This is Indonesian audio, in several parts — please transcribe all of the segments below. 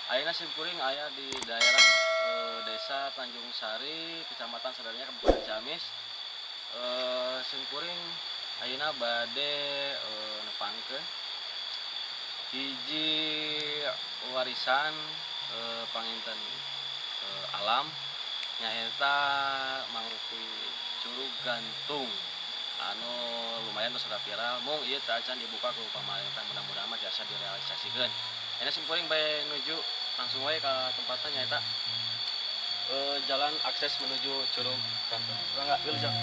Ayeuna simkuring aya di daerah Desa Tanjung Sari, Kecamatan Sadarnya, Kabupaten Ciamis. Simkuring ayeuna bade nepangkeun hiji warisan panginten alam nyaeta mangrupi Curug Gantung anu lumayan terus viral. Mung ieu teu acan dibuka ku pamarentah, mudah-mudahan mah tiasa direalisasikeun. Ayeuna simkuring bae nuju langsung wae ka tempatna nyaeta jalan akses menuju Curug Gantung. Enggak, wilujeng.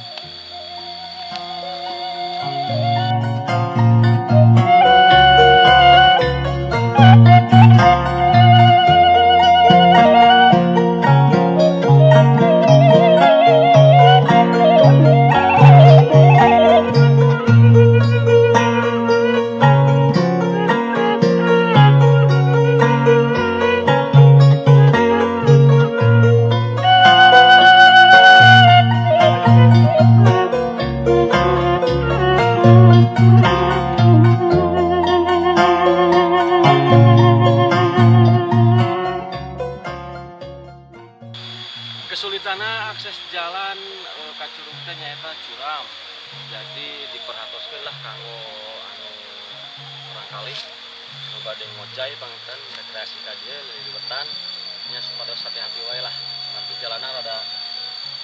Kesulitannya akses jalan ka curug teh nyaeta curam. Jadi diperhatoskeun lah kanggo anu barangkali nu bade ngojay panginten rekreasi ka dieu di wetan nya supados hati-hati wae lah. Nanti jalanna rada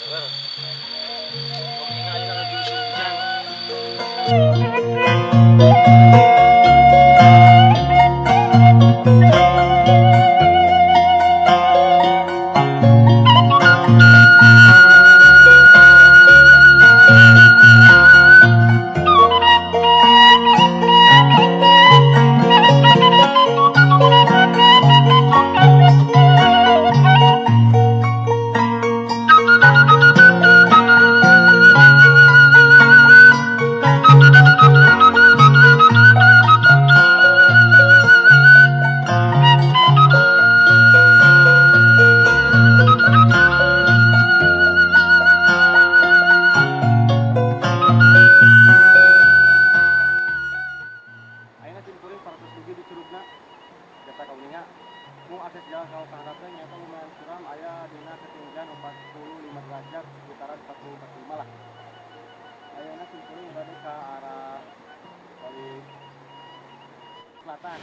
deueur. Kumaha ayeuna lagi musim hujan. Akses jalan kalau kehandapnya nyata lumayan curam, aya dina ketinggian 45 derajat sekitaran 40-45 lah. Ayeuna simkuring berada ke arah balik selatan.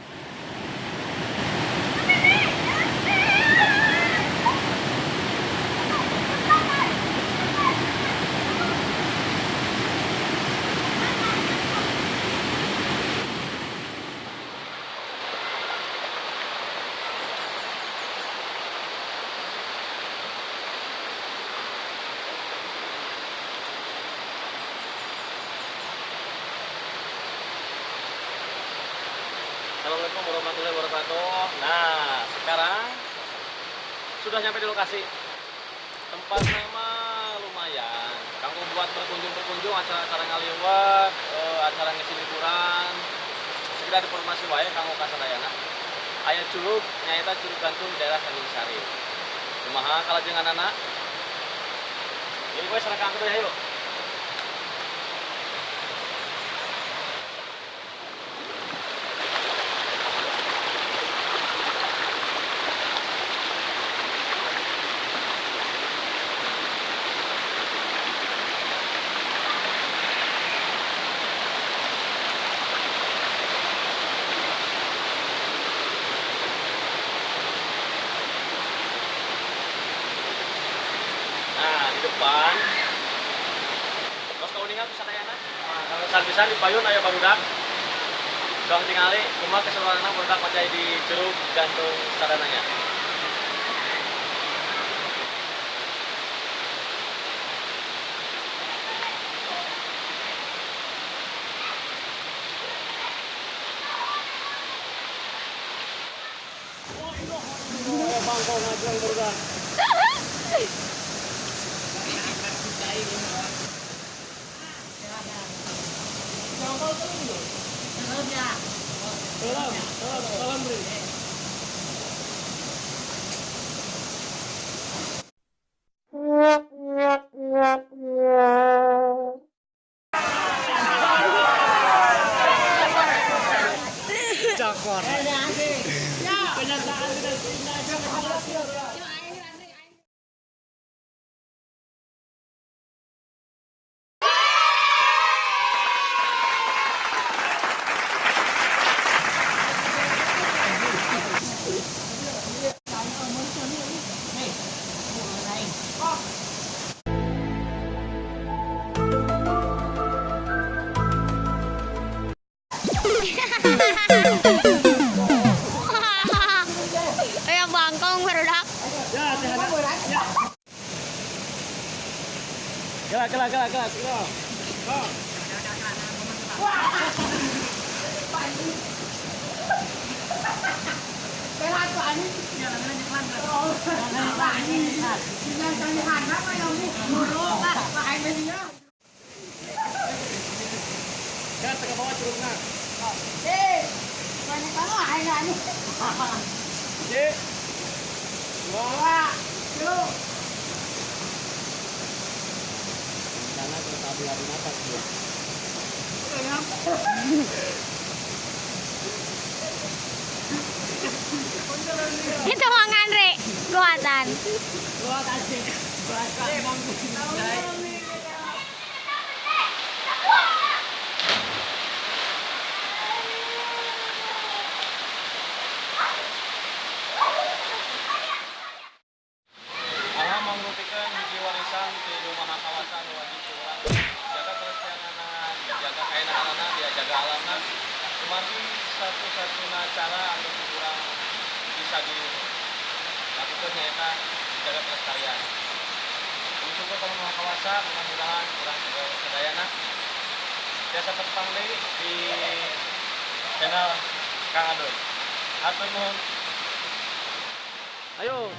Assalamualaikum warahmatullahi wabarakatuh. Nah, sekarang sudah nyampe di lokasi. Tempat nama lumayan. Kanggo buat berkunjung, acara-acara ngaliwat, acara ngisi liburan. Sekedar informasi wae kanggo kasadayana. Aya curug nyaeta Curug Gantung daerah Tanjung Sari. Kumaha kalajenganana? Jadi gue serang ke yuk. Depan terus kauningan kesadayana sabisan di payun aya barudak dong tingali kumaha keseluruhan barudak macai di Curug Gantung sadananya. Bangkong ngajeng barudak. Salam beri. Cakor. Kenyataan tidak seindah Ayo bangkong berudak. Gerak. Gas ke bawah curugna. Karena kereta api mata dia. Itu mangan Re, kuatan. Aha mangrupikeun hiji warisan ti rumahan kawasan wajib urang jaga kelestarian, jaga kaenaan, jaga alamna. Kumaha satu-satuna cara anu urang bisa dilakukeun nyaeta jaga kelestarian. Untuk ke rumahan kawasan mudah-mudahan urang sadayana biasa petang deui di channel Kang Adoy. Hatur nuhun. Ayo.